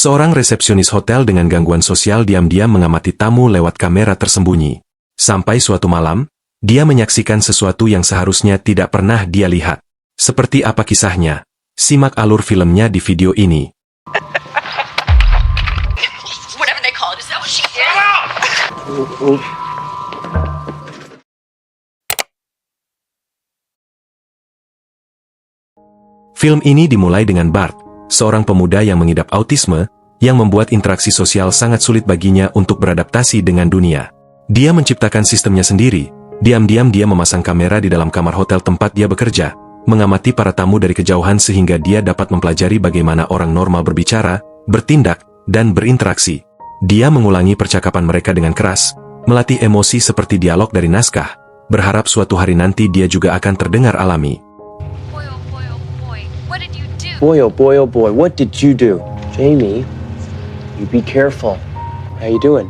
Seorang resepsionis hotel dengan gangguan sosial diam-diam mengamati tamu lewat kamera tersembunyi. Sampai suatu malam, dia menyaksikan sesuatu yang seharusnya tidak pernah dia lihat. Seperti apa kisahnya? Simak alur filmnya di video ini. Film ini dimulai dengan Bart, seorang pemuda yang mengidap autisme, yang membuat interaksi sosial sangat sulit baginya untuk beradaptasi dengan dunia. Dia menciptakan sistemnya sendiri. Diam-diam dia memasang kamera di dalam kamar hotel tempat dia bekerja, mengamati para tamu dari kejauhan sehingga dia dapat mempelajari bagaimana orang normal berbicara, bertindak, dan berinteraksi. Dia mengulangi percakapan mereka dengan keras, melatih emosi seperti dialog dari naskah, berharap suatu hari nanti dia juga akan terdengar alami. Boy, oh boy, oh boy, what did you do? Jamie, you be careful. How you doing?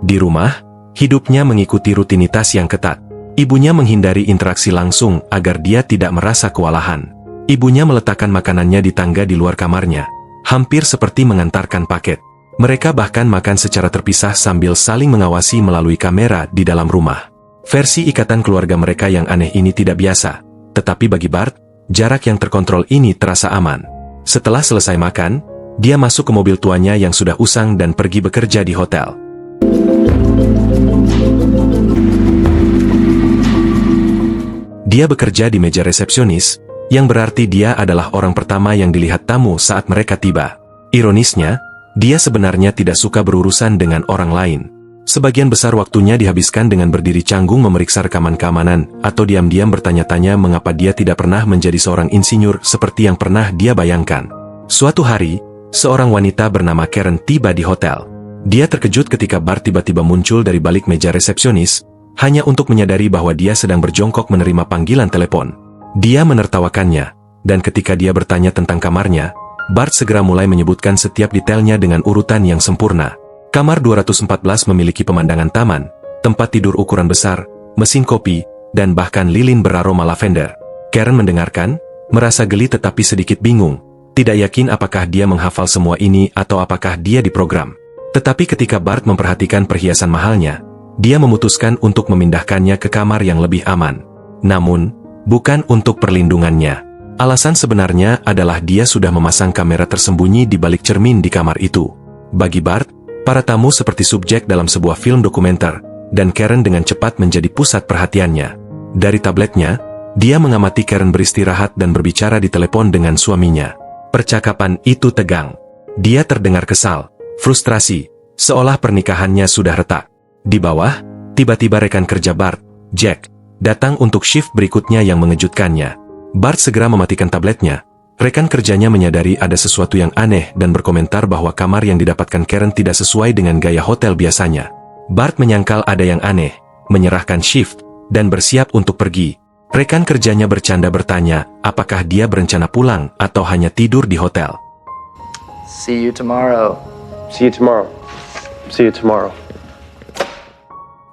Di rumah, hidupnya mengikuti rutinitas yang ketat. Ibunya menghindari interaksi langsung agar dia tidak merasa kewalahan. Ibunya meletakkan makanannya di tangga di luar kamarnya, hampir seperti mengantarkan paket. Mereka bahkan makan secara terpisah sambil saling mengawasi melalui kamera di dalam rumah. Versi ikatan keluarga mereka yang aneh ini tidak biasa, tetapi bagi Bart, jarak yang terkontrol ini terasa aman. Setelah selesai makan, dia masuk ke mobil tuanya yang sudah usang dan pergi bekerja di hotel. Dia bekerja di meja resepsionis, yang berarti dia adalah orang pertama yang dilihat tamu saat mereka tiba. Ironisnya, dia sebenarnya tidak suka berurusan dengan orang lain. Sebagian besar waktunya dihabiskan dengan berdiri canggung memeriksa rekaman keamanan, atau diam-diam bertanya-tanya mengapa dia tidak pernah menjadi seorang insinyur seperti yang pernah dia bayangkan. Suatu hari, seorang wanita bernama Karen tiba di hotel. Dia terkejut ketika Bart tiba-tiba muncul dari balik meja resepsionis, hanya untuk menyadari bahwa dia sedang berjongkok menerima panggilan telepon. Dia menertawakannya, dan ketika dia bertanya tentang kamarnya, Bart segera mulai menyebutkan setiap detailnya dengan urutan yang sempurna. Kamar 214 memiliki pemandangan taman, tempat tidur ukuran besar, mesin kopi, dan bahkan lilin beraroma lavender. Karen mendengarkan, merasa geli tetapi sedikit bingung, tidak yakin apakah dia menghafal semua ini atau apakah dia diprogram. Tetapi ketika Bart memperhatikan perhiasan mahalnya, dia memutuskan untuk memindahkannya ke kamar yang lebih aman. Namun, bukan untuk perlindungannya. Alasan sebenarnya adalah dia sudah memasang kamera tersembunyi di balik cermin di kamar itu. Bagi Bart, para tamu seperti subjek dalam sebuah film dokumenter, dan Karen dengan cepat menjadi pusat perhatiannya. Dari tabletnya, dia mengamati Karen beristirahat dan berbicara di telepon dengan suaminya. Percakapan itu tegang. Dia terdengar kesal, frustrasi, seolah pernikahannya sudah retak. Di bawah, tiba-tiba rekan kerja Bart, Jack, datang untuk shift berikutnya yang mengejutkannya. Bart segera mematikan tabletnya. Rekan kerjanya menyadari ada sesuatu yang aneh dan berkomentar bahwa kamar yang didapatkan Karen tidak sesuai dengan gaya hotel biasanya. Bart menyangkal ada yang aneh, menyerahkan shift, dan bersiap untuk pergi. Rekan kerjanya bercanda bertanya, apakah dia berencana pulang atau hanya tidur di hotel. See you tomorrow. See you tomorrow. See you tomorrow.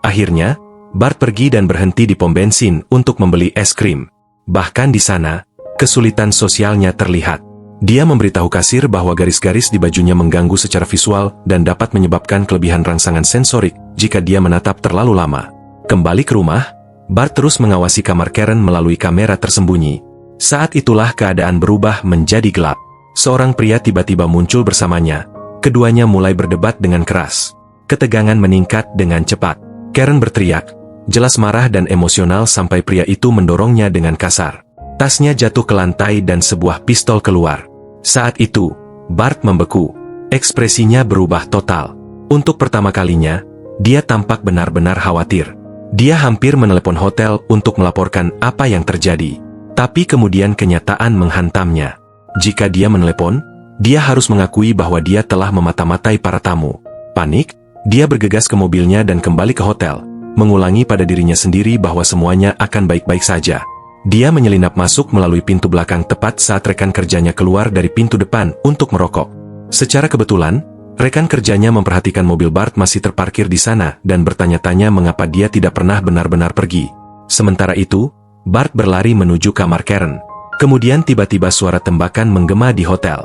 Akhirnya, Bart pergi dan berhenti di pom bensin untuk membeli es krim. Bahkan di sana, kesulitan sosialnya terlihat. Dia memberitahu kasir bahwa garis-garis di bajunya mengganggu secara visual dan dapat menyebabkan kelebihan rangsangan sensorik jika dia menatap terlalu lama. Kembali ke rumah, Bart terus mengawasi kamar Karen melalui kamera tersembunyi. Saat itulah keadaan berubah menjadi gelap. Seorang pria tiba-tiba muncul bersamanya. Keduanya mulai berdebat dengan keras. Ketegangan meningkat dengan cepat. Karen berteriak, jelas marah dan emosional sampai pria itu mendorongnya dengan kasar. Tasnya jatuh ke lantai dan sebuah pistol keluar. Saat itu, Bart membeku. Ekspresinya berubah total. Untuk pertama kalinya, dia tampak benar-benar khawatir. Dia hampir menelepon hotel untuk melaporkan apa yang terjadi. Tapi kemudian kenyataan menghantamnya. Jika dia menelepon, dia harus mengakui bahwa dia telah memata-matai para tamu. Panik, dia bergegas ke mobilnya dan kembali ke hotel, mengulangi pada dirinya sendiri bahwa semuanya akan baik-baik saja. Dia menyelinap masuk melalui pintu belakang tepat saat rekan kerjanya keluar dari pintu depan untuk merokok. Secara kebetulan, rekan kerjanya memperhatikan mobil Bart masih terparkir di sana dan bertanya-tanya mengapa dia tidak pernah benar-benar pergi. Sementara itu, Bart berlari menuju kamar Karen. Kemudian tiba-tiba suara tembakan menggema di hotel.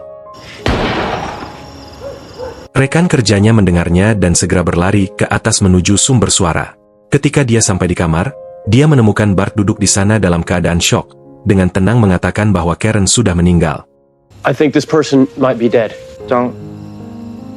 Rekan kerjanya mendengarnya dan segera berlari ke atas menuju sumber suara. Ketika dia sampai di kamar, dia menemukan Bart duduk di sana dalam keadaan syok, dengan tenang mengatakan bahwa Karen sudah meninggal. I think this person might be dead. Don't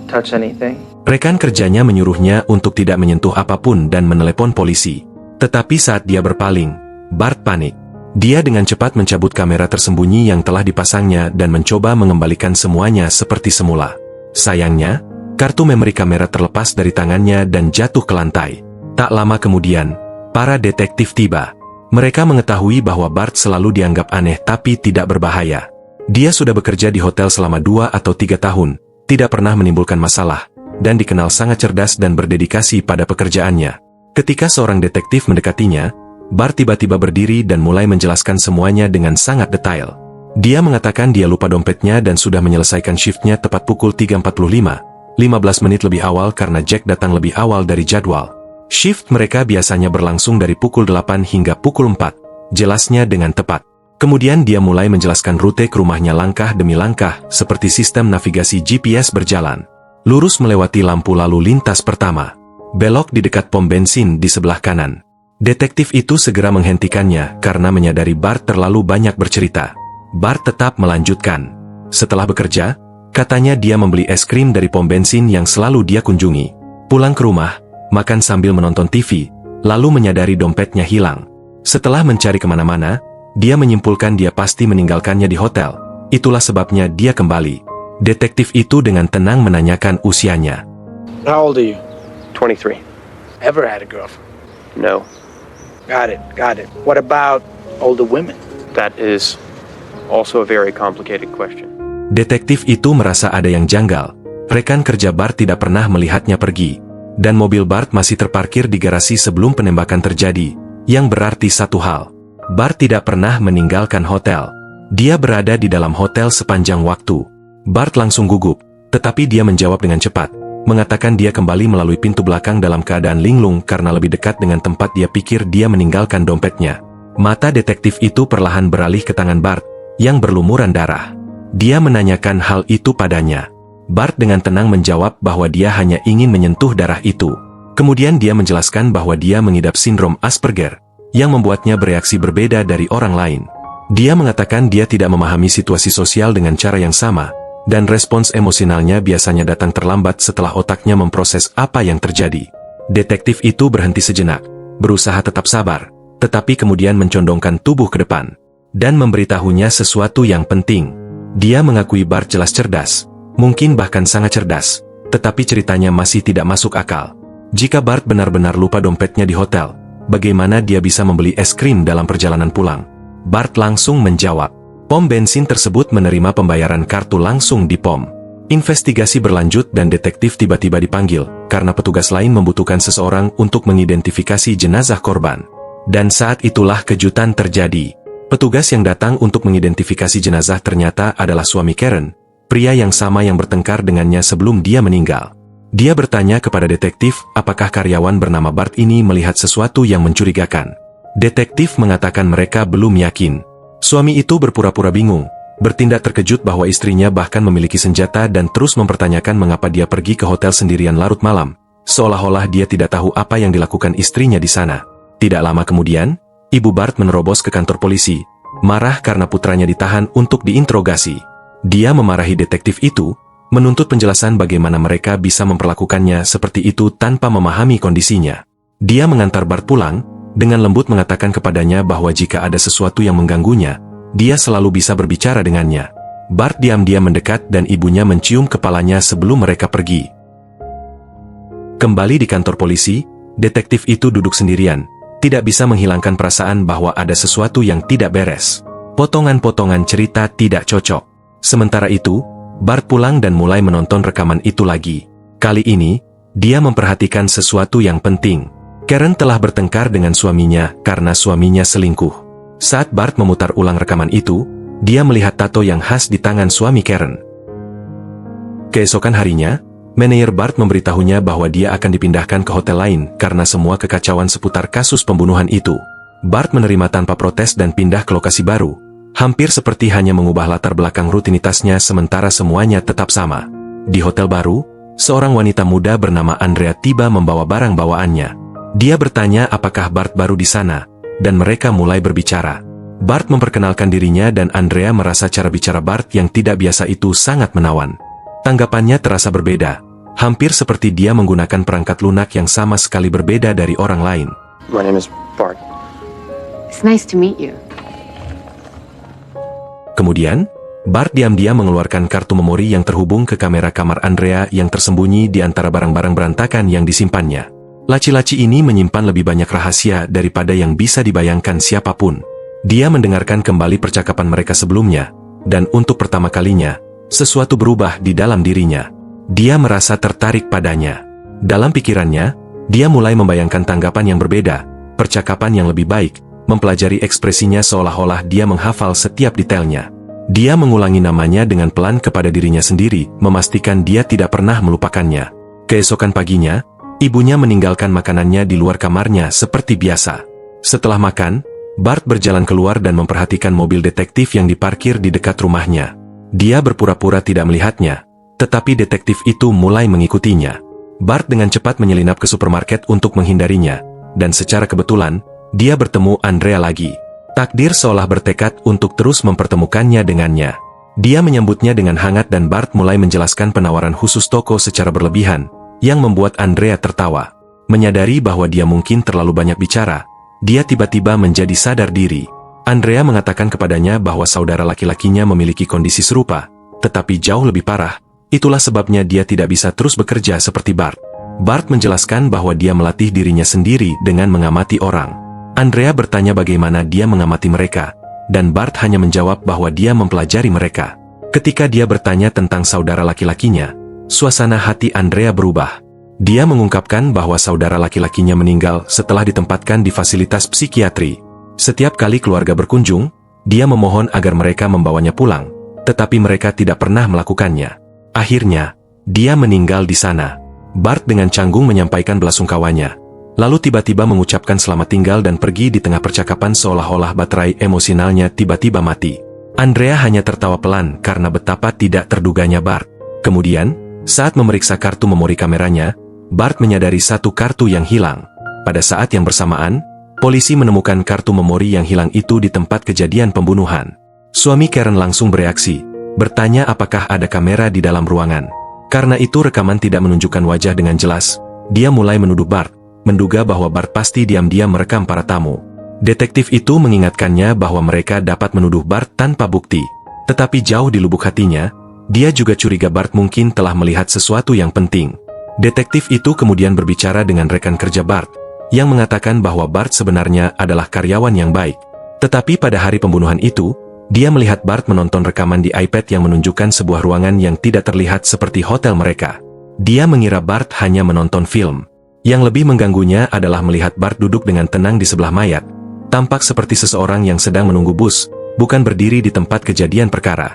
touch anything. Rekan kerjanya menyuruhnya untuk tidak menyentuh apapun dan menelepon polisi. Tetapi saat dia berpaling, Bart panik. Dia dengan cepat mencabut kamera tersembunyi yang telah dipasangnya dan mencoba mengembalikan semuanya seperti semula. Sayangnya, kartu memori kamera terlepas dari tangannya dan jatuh ke lantai. Tak lama kemudian, para detektif tiba. Mereka mengetahui bahwa Bart selalu dianggap aneh tapi tidak berbahaya. Dia sudah bekerja di hotel selama 2 atau 3 tahun, tidak pernah menimbulkan masalah, dan dikenal sangat cerdas dan berdedikasi pada pekerjaannya. Ketika seorang detektif mendekatinya, Bart tiba-tiba berdiri dan mulai menjelaskan semuanya dengan sangat detail. Dia mengatakan dia lupa dompetnya dan sudah menyelesaikan shiftnya tepat pukul 3.45, 15 menit lebih awal karena Jack datang lebih awal dari jadwal. Shift mereka biasanya berlangsung dari pukul 8 hingga pukul 4, jelasnya dengan tepat. Kemudian dia mulai menjelaskan rute ke rumahnya langkah demi langkah, seperti sistem navigasi GPS berjalan. Lurus melewati lampu lalu lintas pertama. Belok di dekat pom bensin di sebelah kanan. Detektif itu segera menghentikannya karena menyadari Bart terlalu banyak bercerita. Bart tetap melanjutkan. Setelah bekerja, katanya dia membeli es krim dari pom bensin yang selalu dia kunjungi. Pulang ke rumah, makan sambil menonton TV, lalu menyadari dompetnya hilang. Setelah mencari kemana-mana, dia menyimpulkan dia pasti meninggalkannya di hotel. Itulah sebabnya dia kembali. Detektif itu dengan tenang menanyakan usianya. How old are you? 23. Ever had a girlfriend? No. Got it. What about older women? That is also a very complicated question. Detektif itu merasa ada yang janggal. Rekan kerja Bart tidak pernah melihatnya pergi. Dan mobil Bart masih terparkir di garasi sebelum penembakan terjadi, yang berarti satu hal. Bart tidak pernah meninggalkan hotel. Dia berada di dalam hotel sepanjang waktu. Bart langsung gugup, tetapi dia menjawab dengan cepat, mengatakan dia kembali melalui pintu belakang dalam keadaan linglung karena lebih dekat dengan tempat dia pikir dia meninggalkan dompetnya. Mata detektif itu perlahan beralih ke tangan Bart, yang berlumuran darah. Dia menanyakan hal itu padanya. Bart dengan tenang menjawab bahwa dia hanya ingin menyentuh darah itu. Kemudian dia menjelaskan bahwa dia mengidap sindrom Asperger, yang membuatnya bereaksi berbeda dari orang lain. Dia mengatakan dia tidak memahami situasi sosial dengan cara yang sama, dan respons emosionalnya biasanya datang terlambat setelah otaknya memproses apa yang terjadi. Detektif itu berhenti sejenak, berusaha tetap sabar, tetapi kemudian mencondongkan tubuh ke depan, dan memberitahunya sesuatu yang penting. Dia mengakui Bart jelas cerdas, mungkin bahkan sangat cerdas, tetapi ceritanya masih tidak masuk akal. Jika Bart benar-benar lupa dompetnya di hotel, bagaimana dia bisa membeli es krim dalam perjalanan pulang? Bart langsung menjawab. Pom bensin tersebut menerima pembayaran kartu langsung di pom. Investigasi berlanjut dan detektif tiba-tiba dipanggil, karena petugas lain membutuhkan seseorang untuk mengidentifikasi jenazah korban. Dan saat itulah kejutan terjadi. Petugas yang datang untuk mengidentifikasi jenazah ternyata adalah suami Karen, pria yang sama yang bertengkar dengannya sebelum dia meninggal. Dia bertanya kepada detektif apakah karyawan bernama Bart ini melihat sesuatu yang mencurigakan. Detektif mengatakan mereka belum yakin. Suami itu berpura-pura bingung, bertindak terkejut bahwa istrinya bahkan memiliki senjata dan terus mempertanyakan mengapa dia pergi ke hotel sendirian larut malam, seolah-olah dia tidak tahu apa yang dilakukan istrinya di sana. Tidak lama kemudian, Ibu Bart menerobos ke kantor polisi, marah karena putranya ditahan untuk diinterogasi. Dia memarahi detektif itu, menuntut penjelasan bagaimana mereka bisa memperlakukannya seperti itu tanpa memahami kondisinya. Dia mengantar Bart pulang, dengan lembut mengatakan kepadanya bahwa jika ada sesuatu yang mengganggunya, dia selalu bisa berbicara dengannya. Bart diam-diam mendekat dan ibunya mencium kepalanya sebelum mereka pergi. Kembali di kantor polisi, detektif itu duduk sendirian, tidak bisa menghilangkan perasaan bahwa ada sesuatu yang tidak beres. Potongan-potongan cerita tidak cocok. Sementara itu, Bart pulang dan mulai menonton rekaman itu lagi. Kali ini, dia memperhatikan sesuatu yang penting. Karen telah bertengkar dengan suaminya karena suaminya selingkuh. Saat Bart memutar ulang rekaman itu, dia melihat tato yang khas di tangan suami Karen. Keesokan harinya, manajer Bart memberitahunya bahwa dia akan dipindahkan ke hotel lain karena semua kekacauan seputar kasus pembunuhan itu. Bart menerima tanpa protes dan pindah ke lokasi baru, hampir seperti hanya mengubah latar belakang rutinitasnya sementara semuanya tetap sama. Di hotel baru, seorang wanita muda bernama Andrea tiba membawa barang bawaannya. Dia bertanya apakah Bart baru di sana, dan mereka mulai berbicara. Bart memperkenalkan dirinya dan Andrea merasa cara bicara Bart yang tidak biasa itu sangat menawan. Tanggapannya terasa berbeda, hampir seperti dia menggunakan perangkat lunak yang sama sekali berbeda dari orang lain. My name is Bart. It's nice to meet you. Kemudian, Bart diam-diam mengeluarkan kartu memori yang terhubung ke kamera kamar Andrea yang tersembunyi di antara barang-barang berantakan yang disimpannya. Laci-laci ini menyimpan lebih banyak rahasia daripada yang bisa dibayangkan siapapun. Dia mendengarkan kembali percakapan mereka sebelumnya, dan untuk pertama kalinya, sesuatu berubah di dalam dirinya. Dia merasa tertarik padanya. Dalam pikirannya, dia mulai membayangkan tanggapan yang berbeda, percakapan yang lebih baik, mempelajari ekspresinya seolah-olah dia menghafal setiap detailnya. Dia mengulangi namanya dengan pelan kepada dirinya sendiri, memastikan dia tidak pernah melupakannya. Keesokan paginya, ibunya meninggalkan makanannya di luar kamarnya seperti biasa. Setelah makan, Bart berjalan keluar dan memperhatikan mobil detektif yang diparkir di dekat rumahnya. Dia berpura-pura tidak melihatnya, tetapi detektif itu mulai mengikutinya. Bart dengan cepat menyelinap ke supermarket untuk menghindarinya, dan secara kebetulan, dia bertemu Andrea lagi. Takdir seolah bertekad untuk terus mempertemukannya dengannya. Dia menyambutnya dengan hangat dan Bart mulai menjelaskan penawaran khusus toko secara berlebihan, yang membuat Andrea tertawa. Menyadari bahwa dia mungkin terlalu banyak bicara, dia tiba-tiba menjadi sadar diri. Andrea mengatakan kepadanya bahwa saudara laki-lakinya memiliki kondisi serupa, tetapi jauh lebih parah. Itulah sebabnya dia tidak bisa terus bekerja seperti Bart. Bart menjelaskan bahwa dia melatih dirinya sendiri dengan mengamati orang. Andrea bertanya bagaimana dia mengamati mereka, dan Bart hanya menjawab bahwa dia mempelajari mereka. Ketika dia bertanya tentang saudara laki-lakinya, suasana hati Andrea berubah. Dia mengungkapkan bahwa saudara laki-lakinya meninggal setelah ditempatkan di fasilitas psikiatri. Setiap kali keluarga berkunjung, dia memohon agar mereka membawanya pulang, tetapi mereka tidak pernah melakukannya. Akhirnya, dia meninggal di sana. Bart dengan canggung menyampaikan belasungkawanya, lalu tiba-tiba mengucapkan selamat tinggal dan pergi di tengah percakapan seolah-olah baterai emosionalnya tiba-tiba mati. Andrea hanya tertawa pelan karena betapa tidak terduganya Bart. Kemudian, saat memeriksa kartu memori kameranya, Bart menyadari satu kartu yang hilang. Pada saat yang bersamaan, polisi menemukan kartu memori yang hilang itu di tempat kejadian pembunuhan. Suami Karen langsung bereaksi, bertanya apakah ada kamera di dalam ruangan. Karena itu rekaman tidak menunjukkan wajah dengan jelas, dia mulai menuduh Bart, menduga bahwa Bart pasti diam-diam merekam para tamu. Detektif itu mengingatkannya bahwa mereka dapat menuduh Bart tanpa bukti. Tetapi jauh di lubuk hatinya, dia juga curiga Bart mungkin telah melihat sesuatu yang penting. Detektif itu kemudian berbicara dengan rekan kerja Bart, yang mengatakan bahwa Bart sebenarnya adalah karyawan yang baik. Tetapi pada hari pembunuhan itu, dia melihat Bart menonton rekaman di iPad yang menunjukkan sebuah ruangan yang tidak terlihat seperti hotel mereka. Dia mengira Bart hanya menonton film. Yang lebih mengganggunya adalah melihat Bart duduk dengan tenang di sebelah mayat, tampak seperti seseorang yang sedang menunggu bus, bukan berdiri di tempat kejadian perkara.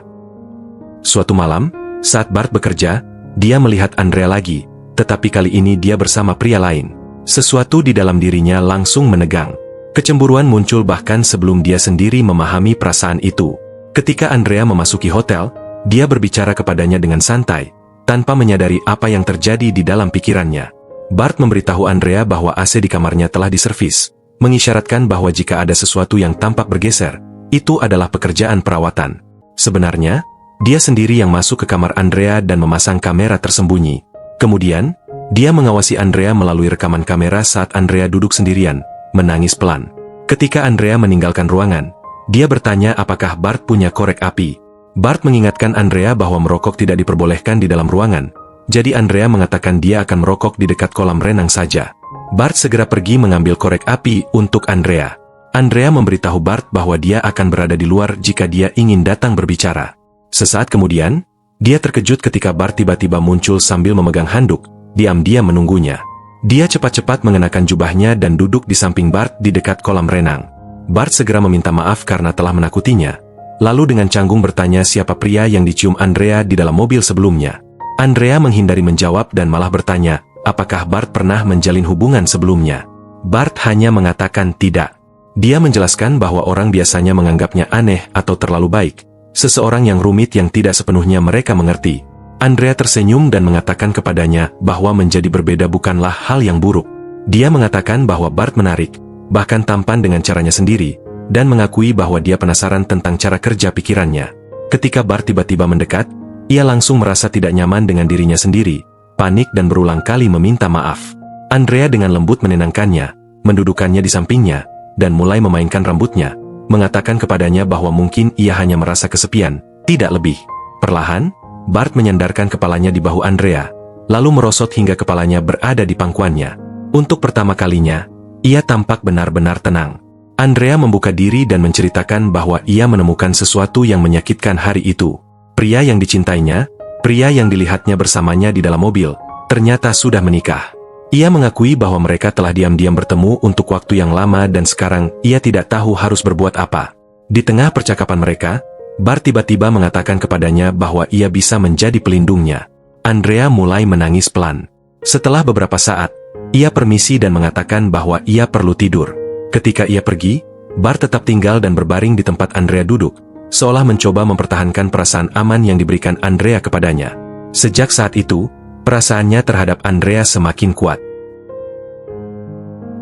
Suatu malam, saat Bart bekerja, dia melihat Andrea lagi, tetapi kali ini dia bersama pria lain. Sesuatu di dalam dirinya langsung menegang. Kecemburuan muncul bahkan sebelum dia sendiri memahami perasaan itu. Ketika Andrea memasuki hotel, dia berbicara kepadanya dengan santai, tanpa menyadari apa yang terjadi di dalam pikirannya. Bart memberitahu Andrea bahwa AC di kamarnya telah diservis, mengisyaratkan bahwa jika ada sesuatu yang tampak bergeser, itu adalah pekerjaan perawatan. Sebenarnya, dia sendiri yang masuk ke kamar Andrea dan memasang kamera tersembunyi. Kemudian, dia mengawasi Andrea melalui rekaman kamera saat Andrea duduk sendirian, menangis pelan. Ketika Andrea meninggalkan ruangan, dia bertanya apakah Bart punya korek api. Bart mengingatkan Andrea bahwa merokok tidak diperbolehkan di dalam ruangan, jadi Andrea mengatakan dia akan merokok di dekat kolam renang saja. Bart segera pergi mengambil korek api untuk Andrea. Andrea memberitahu Bart bahwa dia akan berada di luar jika dia ingin datang berbicara. Sesaat kemudian, dia terkejut ketika Bart tiba-tiba muncul sambil memegang handuk, diam-diam menunggunya. Dia cepat-cepat mengenakan jubahnya dan duduk di samping Bart di dekat kolam renang. Bart segera meminta maaf karena telah menakutinya, lalu dengan canggung bertanya siapa pria yang dicium Andrea di dalam mobil sebelumnya. Andrea menghindari menjawab dan malah bertanya, apakah Bart pernah menjalin hubungan sebelumnya. Bart hanya mengatakan tidak. Dia menjelaskan bahwa orang biasanya menganggapnya aneh atau terlalu baik, seseorang yang rumit yang tidak sepenuhnya mereka mengerti. Andrea tersenyum dan mengatakan kepadanya bahwa menjadi berbeda bukanlah hal yang buruk. Dia mengatakan bahwa Bart menarik, bahkan tampan dengan caranya sendiri, dan mengakui bahwa dia penasaran tentang cara kerja pikirannya. Ketika Bart tiba-tiba mendekat, ia langsung merasa tidak nyaman dengan dirinya sendiri, panik dan berulang kali meminta maaf. Andrea dengan lembut menenangkannya, mendudukannya di sampingnya, dan mulai memainkan rambutnya, mengatakan kepadanya bahwa mungkin ia hanya merasa kesepian, tidak lebih. Perlahan, Bart menyandarkan kepalanya di bahu Andrea, lalu merosot hingga kepalanya berada di pangkuannya. Untuk pertama kalinya, ia tampak benar-benar tenang. Andrea membuka diri dan menceritakan bahwa ia menemukan sesuatu yang menyakitkan hari itu. Pria yang dicintainya, pria yang dilihatnya bersamanya di dalam mobil, ternyata sudah menikah. Ia mengakui bahwa mereka telah diam-diam bertemu untuk waktu yang lama dan sekarang ia tidak tahu harus berbuat apa. Di tengah percakapan mereka, Bart tiba-tiba mengatakan kepadanya bahwa ia bisa menjadi pelindungnya. Andrea mulai menangis pelan. Setelah beberapa saat, ia permisi dan mengatakan bahwa ia perlu tidur. Ketika ia pergi, Bart tetap tinggal dan berbaring di tempat Andrea duduk, seolah mencoba mempertahankan perasaan aman yang diberikan Andrea kepadanya. Sejak saat itu, perasaannya terhadap Andrea semakin kuat.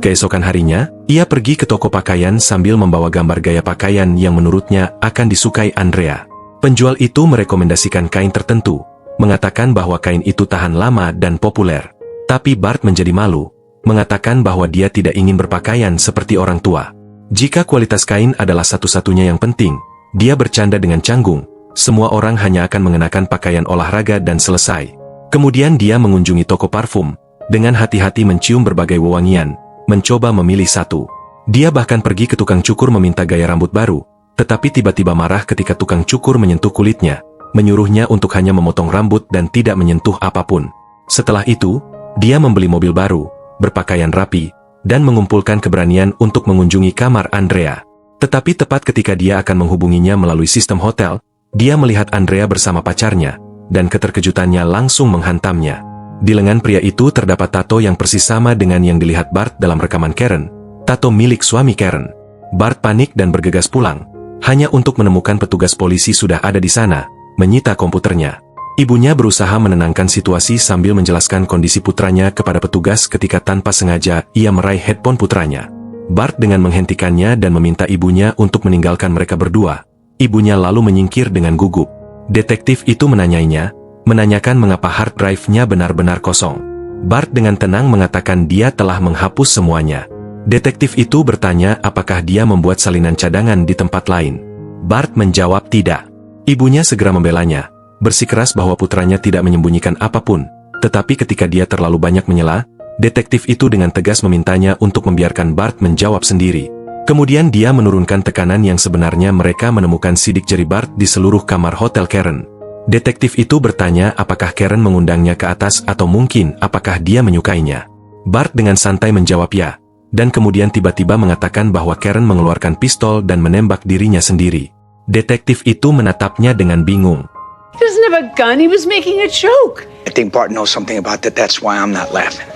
Keesokan harinya, ia pergi ke toko pakaian sambil membawa gambar gaya pakaian yang menurutnya akan disukai Andrea. Penjual itu merekomendasikan kain tertentu, mengatakan bahwa kain itu tahan lama dan populer. Tapi Bart menjadi malu, mengatakan bahwa dia tidak ingin berpakaian seperti orang tua. Jika kualitas kain adalah satu-satunya yang penting, dia bercanda dengan canggung, semua orang hanya akan mengenakan pakaian olahraga dan selesai. Kemudian dia mengunjungi toko parfum, dengan hati-hati mencium berbagai wewangian, mencoba memilih satu. Dia bahkan pergi ke tukang cukur meminta gaya rambut baru, tetapi tiba-tiba marah ketika tukang cukur menyentuh kulitnya, menyuruhnya untuk hanya memotong rambut dan tidak menyentuh apapun. Setelah itu, dia membeli mobil baru, berpakaian rapi, dan mengumpulkan keberanian untuk mengunjungi kamar Andrea. Tetapi tepat ketika dia akan menghubunginya melalui sistem hotel, dia melihat Andrea bersama pacarnya, dan keterkejutannya langsung menghantamnya. Di lengan pria itu terdapat tato yang persis sama dengan yang dilihat Bart dalam rekaman Karen, tato milik suami Karen. Bart panik dan bergegas pulang, hanya untuk menemukan petugas polisi sudah ada di sana, menyita komputernya. Ibunya berusaha menenangkan situasi sambil menjelaskan kondisi putranya kepada petugas ketika tanpa sengaja ia meraih headphone putranya. Bart dengan menghentikannya dan meminta ibunya untuk meninggalkan mereka berdua. Ibunya lalu menyingkir dengan gugup. Detektif itu menanyakan mengapa hard drive-nya benar-benar kosong. Bart dengan tenang mengatakan dia telah menghapus semuanya. Detektif itu bertanya apakah dia membuat salinan cadangan di tempat lain. Bart menjawab tidak. Ibunya segera membelanya, bersikeras bahwa putranya tidak menyembunyikan apapun, tetapi ketika dia terlalu banyak menyela, detektif itu dengan tegas memintanya untuk membiarkan Bart menjawab sendiri. Kemudian dia menurunkan tekanan yang sebenarnya mereka menemukan sidik jari Bart di seluruh kamar hotel Karen. Detektif itu bertanya apakah Karen mengundangnya ke atas atau mungkin apakah dia menyukainya. Bart dengan santai menjawab ya, dan kemudian tiba-tiba mengatakan bahwa Karen mengeluarkan pistol dan menembak dirinya sendiri. Detektif itu menatapnya dengan bingung. He doesn't have a gun, he was making a joke. I think Bart knows something about that, that's why I'm not laughing.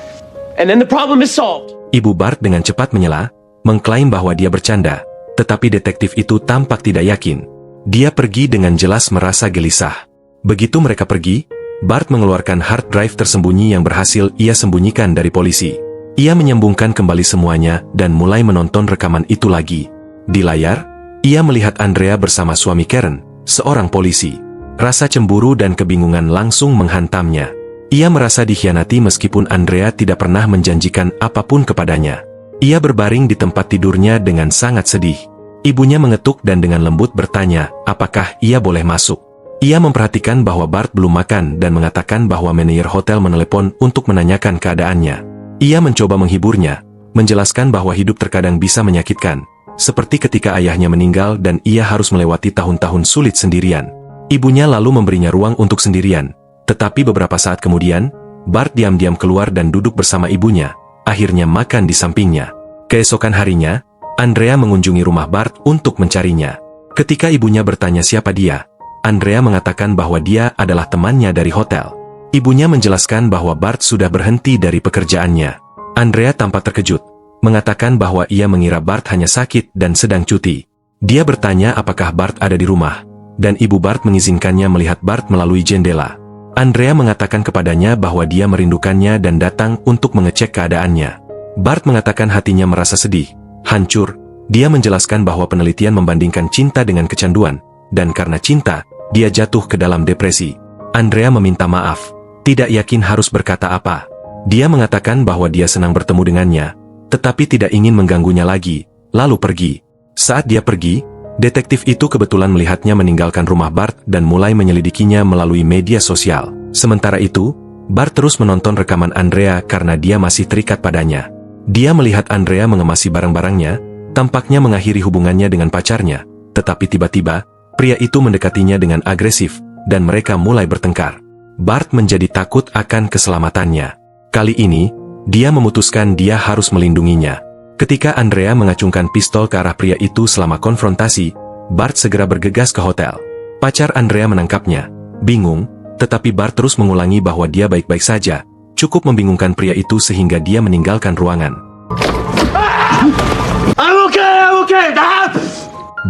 And then the problem is solved. Ibu Bart dengan cepat menyela, mengklaim bahwa dia bercanda, tetapi detektif itu tampak tidak yakin. Dia pergi dengan jelas merasa gelisah. Begitu mereka pergi, Bart mengeluarkan hard drive tersembunyi yang berhasil ia sembunyikan dari polisi. Ia menyambungkan kembali semuanya dan mulai menonton rekaman itu lagi. Di layar, ia melihat Andrea bersama suami Karen, seorang polisi. Rasa cemburu dan kebingungan langsung menghantamnya. Ia merasa dikhianati meskipun Andrea tidak pernah menjanjikan apapun kepadanya. Ia berbaring di tempat tidurnya dengan sangat sedih. Ibunya mengetuk dan dengan lembut bertanya, apakah ia boleh masuk. Ia memperhatikan bahwa Bart belum makan dan mengatakan bahwa manajer hotel menelepon untuk menanyakan keadaannya. Ia mencoba menghiburnya, menjelaskan bahwa hidup terkadang bisa menyakitkan, seperti ketika ayahnya meninggal dan ia harus melewati tahun-tahun sulit sendirian. Ibunya lalu memberinya ruang untuk sendirian, tetapi beberapa saat kemudian, Bart diam-diam keluar dan duduk bersama ibunya, akhirnya makan di sampingnya. Keesokan harinya, Andrea mengunjungi rumah Bart untuk mencarinya. Ketika ibunya bertanya siapa dia, Andrea mengatakan bahwa dia adalah temannya dari hotel. Ibunya menjelaskan bahwa Bart sudah berhenti dari pekerjaannya. Andrea tampak terkejut, mengatakan bahwa ia mengira Bart hanya sakit dan sedang cuti. Dia bertanya apakah Bart ada di rumah, dan ibu Bart mengizinkannya melihat Bart melalui jendela. Andrea mengatakan kepadanya bahwa dia merindukannya dan datang untuk mengecek keadaannya. Bart mengatakan hatinya merasa sedih, hancur. Dia menjelaskan bahwa penelitian membandingkan cinta dengan kecanduan, dan karena cinta, dia jatuh ke dalam depresi. Andrea meminta maaf, tidak yakin harus berkata apa. Dia mengatakan bahwa dia senang bertemu dengannya, tetapi tidak ingin mengganggunya lagi, lalu pergi. Saat dia pergi, detektif itu kebetulan melihatnya meninggalkan rumah Bart dan mulai menyelidikinya melalui media sosial. Sementara itu, Bart terus menonton rekaman Andrea karena dia masih terikat padanya. Dia melihat Andrea mengemasi barang-barangnya, tampaknya mengakhiri hubungannya dengan pacarnya, tetapi tiba-tiba, pria itu mendekatinya dengan agresif, dan mereka mulai bertengkar. Bart menjadi takut akan keselamatannya. Kali ini, dia memutuskan dia harus melindunginya. Ketika Andrea mengacungkan pistol ke arah pria itu selama konfrontasi, Bart segera bergegas ke hotel. Pacar Andrea menangkapnya, bingung, tetapi Bart terus mengulangi bahwa dia baik-baik saja, cukup membingungkan pria itu sehingga dia meninggalkan ruangan. I'm okay, Dad!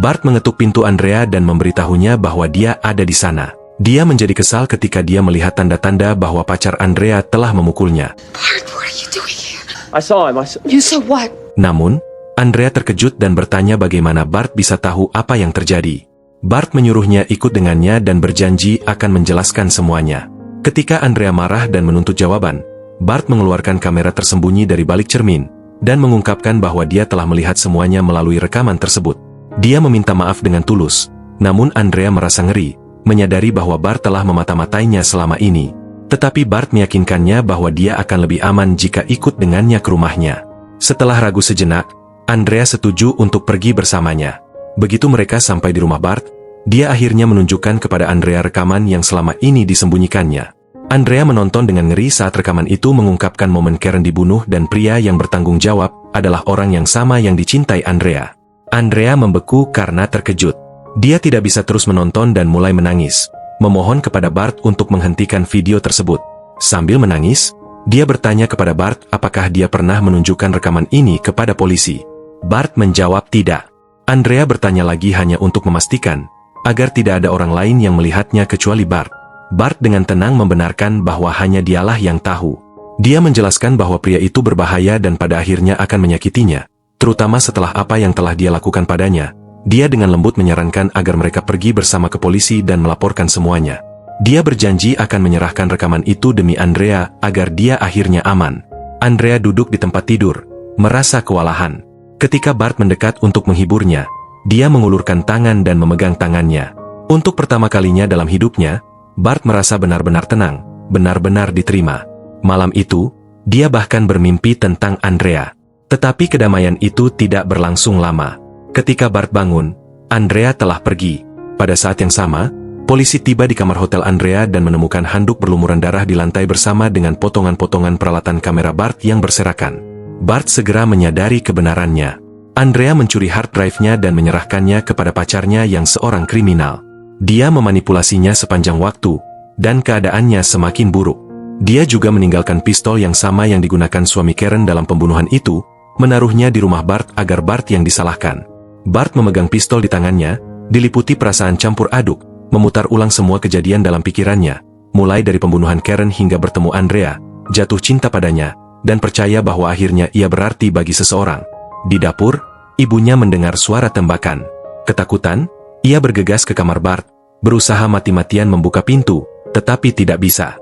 Bart mengetuk pintu Andrea dan memberitahunya bahwa dia ada di sana. Dia menjadi kesal ketika dia melihat tanda-tanda bahwa pacar Andrea telah memukulnya. Bart, what are you doing here? I saw him. You saw what? Namun, Andrea terkejut dan bertanya bagaimana Bart bisa tahu apa yang terjadi. Bart menyuruhnya ikut dengannya dan berjanji akan menjelaskan semuanya. Ketika Andrea marah dan menuntut jawaban, Bart mengeluarkan kamera tersembunyi dari balik cermin, dan mengungkapkan bahwa dia telah melihat semuanya melalui rekaman tersebut. Dia meminta maaf dengan tulus, namun Andrea merasa ngeri, menyadari bahwa Bart telah memata-matainya selama ini. Tetapi Bart meyakinkannya bahwa dia akan lebih aman jika ikut dengannya ke rumahnya. Setelah ragu sejenak, Andrea setuju untuk pergi bersamanya. Begitu mereka sampai di rumah Bart, dia akhirnya menunjukkan kepada Andrea rekaman yang selama ini disembunyikannya. Andrea menonton dengan ngeri saat rekaman itu mengungkapkan momen Karen dibunuh dan pria yang bertanggung jawab adalah orang yang sama yang dicintai Andrea. Andrea membeku karena terkejut. Dia tidak bisa terus menonton dan mulai menangis, memohon kepada Bart untuk menghentikan video tersebut. Sambil menangis, dia bertanya kepada Bart apakah dia pernah menunjukkan rekaman ini kepada polisi. Bart menjawab tidak. Andrea bertanya lagi hanya untuk memastikan, agar tidak ada orang lain yang melihatnya kecuali Bart. Bart dengan tenang membenarkan bahwa hanya dialah yang tahu. Dia menjelaskan bahwa pria itu berbahaya dan pada akhirnya akan menyakitinya, terutama setelah apa yang telah dia lakukan padanya. Dia dengan lembut menyarankan agar mereka pergi bersama ke polisi dan melaporkan semuanya. Dia berjanji akan menyerahkan rekaman itu demi Andrea agar dia akhirnya aman. Andrea duduk di tempat tidur, merasa kewalahan. Ketika Bart mendekat untuk menghiburnya, dia mengulurkan tangan dan memegang tangannya. Untuk pertama kalinya dalam hidupnya, Bart merasa benar-benar tenang, benar-benar diterima. Malam itu, dia bahkan bermimpi tentang Andrea. Tetapi kedamaian itu tidak berlangsung lama. Ketika Bart bangun, Andrea telah pergi. Pada saat yang sama, polisi tiba di kamar hotel Andrea dan menemukan handuk berlumuran darah di lantai bersama dengan potongan-potongan peralatan kamera Bart yang berserakan. Bart segera menyadari kebenarannya. Andrea mencuri hard drive-nya dan menyerahkannya kepada pacarnya yang seorang kriminal. Dia memanipulasinya sepanjang waktu, dan keadaannya semakin buruk. Dia juga meninggalkan pistol yang sama yang digunakan suami Karen dalam pembunuhan itu, menaruhnya di rumah Bart agar Bart yang disalahkan. Bart memegang pistol di tangannya, diliputi perasaan campur aduk, memutar ulang semua kejadian dalam pikirannya, mulai dari pembunuhan Karen hingga bertemu Andrea, jatuh cinta padanya, dan percaya bahwa akhirnya ia berarti bagi seseorang. Di dapur, ibunya mendengar suara tembakan. Ketakutan, ia bergegas ke kamar Bart, berusaha mati-matian membuka pintu, tetapi tidak bisa.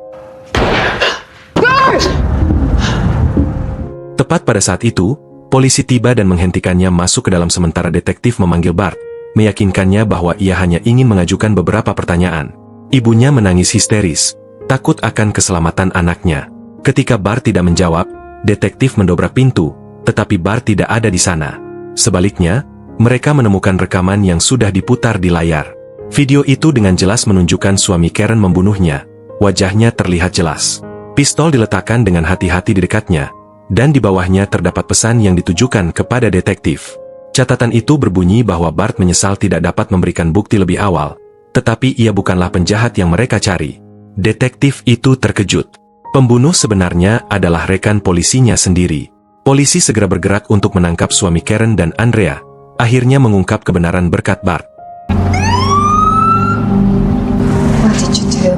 Tepat pada saat itu, polisi tiba dan menghentikannya masuk ke dalam sementara detektif memanggil Bart, meyakinkannya bahwa ia hanya ingin mengajukan beberapa pertanyaan. Ibunya menangis histeris, takut akan keselamatan anaknya. Ketika Bart tidak menjawab, detektif mendobrak pintu, tetapi Bart tidak ada di sana. Sebaliknya, mereka menemukan rekaman yang sudah diputar di layar. Video itu dengan jelas menunjukkan suami Karen membunuhnya. Wajahnya terlihat jelas. Pistol diletakkan dengan hati-hati di dekatnya, dan di bawahnya terdapat pesan yang ditujukan kepada detektif. Catatan itu berbunyi bahwa Bart menyesal tidak dapat memberikan bukti lebih awal, tetapi ia bukanlah penjahat yang mereka cari. Detektif itu terkejut. Pembunuh sebenarnya adalah rekan polisinya sendiri. Polisi segera bergerak untuk menangkap suami Karen dan Andrea, akhirnya mengungkap kebenaran berkat Bart. What did you do?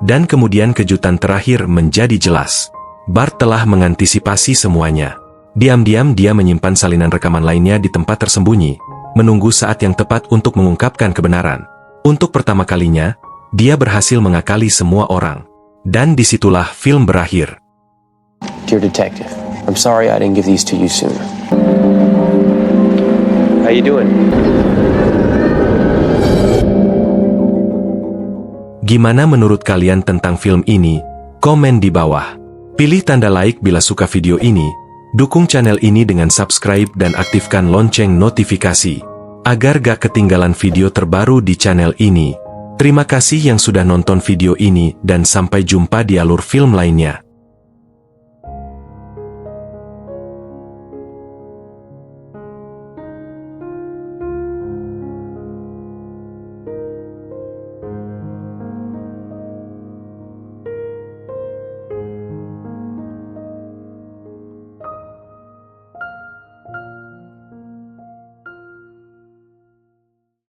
Dan kemudian kejutan terakhir menjadi jelas. Bart telah mengantisipasi semuanya. Diam-diam dia menyimpan salinan rekaman lainnya di tempat tersembunyi, menunggu saat yang tepat untuk mengungkapkan kebenaran. Untuk pertama kalinya, dia berhasil mengakali semua orang. Dan disitulah film berakhir. Dear detective, I'm sorry I didn't give these to you sooner. How you doing? Gimana menurut kalian tentang film ini? Komen di bawah. Pilih tanda like bila suka video ini, dukung channel ini dengan subscribe dan aktifkan lonceng notifikasi, agar gak ketinggalan video terbaru di channel ini. Terima kasih yang sudah nonton video ini dan sampai jumpa di alur film lainnya.